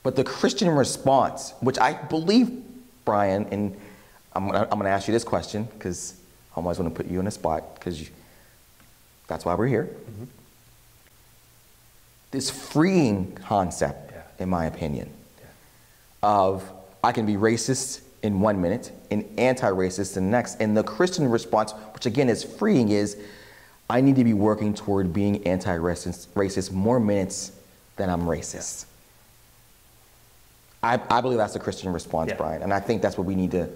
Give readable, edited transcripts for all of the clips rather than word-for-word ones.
But the Christian response, which I believe, Brian, and I'm gonna ask you this question because I always want to put you on the spot because that's why we're here. Mm-hmm. This freeing concept, in my opinion, of I can be racist in 1 minute and anti-racist in the next. And the Christian response, which again is freeing, is I need to be working toward being anti-racist more minutes than I'm racist. I believe that's the Christian response, Brian. And I think that's what we need to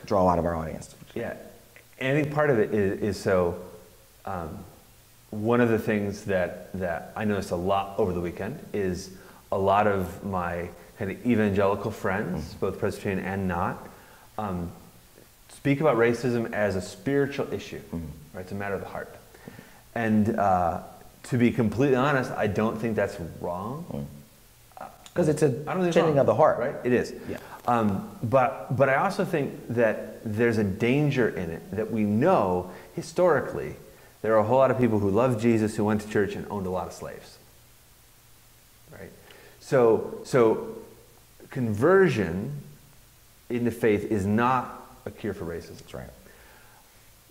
draw out of our audience. Yeah, and I think part of it is so, one of the things that I noticed a lot over the weekend is a lot of my kind of evangelical friends, both Presbyterian and not, speak about racism as a spiritual issue, right? It's a matter of the heart. And to be completely honest, I don't think that's wrong. Because it's a changing of the heart. Right? It is. Yeah. But I also think that there's a danger in it that we know historically there are a whole lot of people who loved Jesus, who went to church and owned a lot of slaves. Right? So conversion into faith is not a cure for racism. That's right.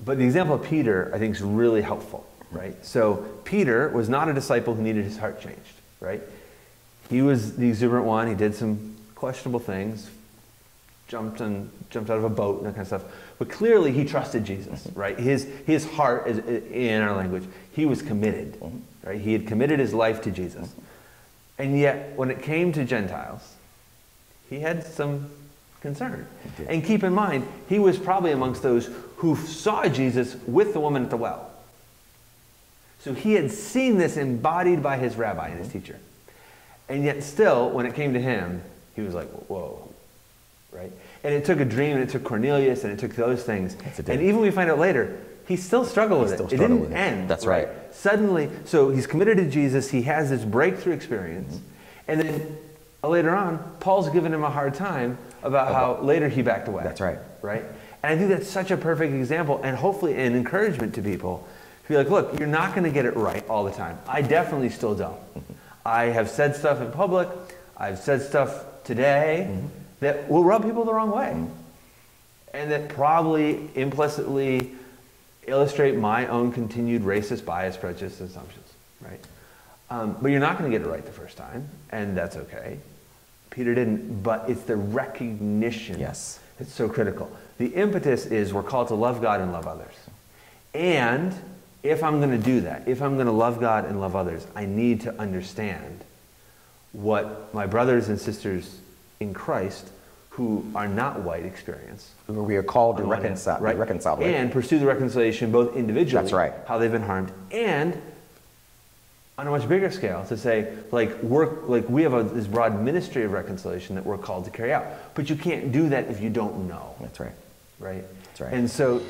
But the example of Peter, I think, is really helpful. Right? So Peter was not a disciple who needed his heart changed. Right? He was the exuberant one. He did some questionable things, jumped out of a boat and that kind of stuff. But clearly he trusted Jesus, right? His heart, is, in our language, he was committed, right? He had committed his life to Jesus. And yet, when it came to Gentiles, he had some concern. And keep in mind, he was probably amongst those who saw Jesus with the woman at the well. So he had seen this embodied by his rabbi and his teacher. And yet still, when it came to him, he was like, whoa, right? And it took a dream, and it took Cornelius, and it took those things. And even we find out later, he still struggled with it. It didn't end. That's right. Suddenly, so he's committed to Jesus, he has this breakthrough experience, and then later on, Paul's given him a hard time about how later he backed away. That's right. Right? And I think that's such a perfect example, and hopefully an encouragement to people to be like, look, you're not going to get it right all the time. I definitely still don't. I have said stuff in public, I've said stuff today that will rub people the wrong way. And that probably implicitly illustrate my own continued racist bias, prejudice, and assumptions, right? But you're not going to get it right the first time, and that's okay. Peter didn't, but it's the recognition that's so critical. The impetus is we're called to love God and love others. And if I'm going to do that, if I'm going to love God and love others, I need to understand what my brothers and sisters in Christ who are not white experience. We are called to reconcile, right? Reconcile. Right? And pursue the reconciliation both individually, that's right, how they've been harmed, and on a much bigger scale to say, we have this broad ministry of reconciliation that we're called to carry out. But you can't do that if you don't know. That's right. Right? That's right. And so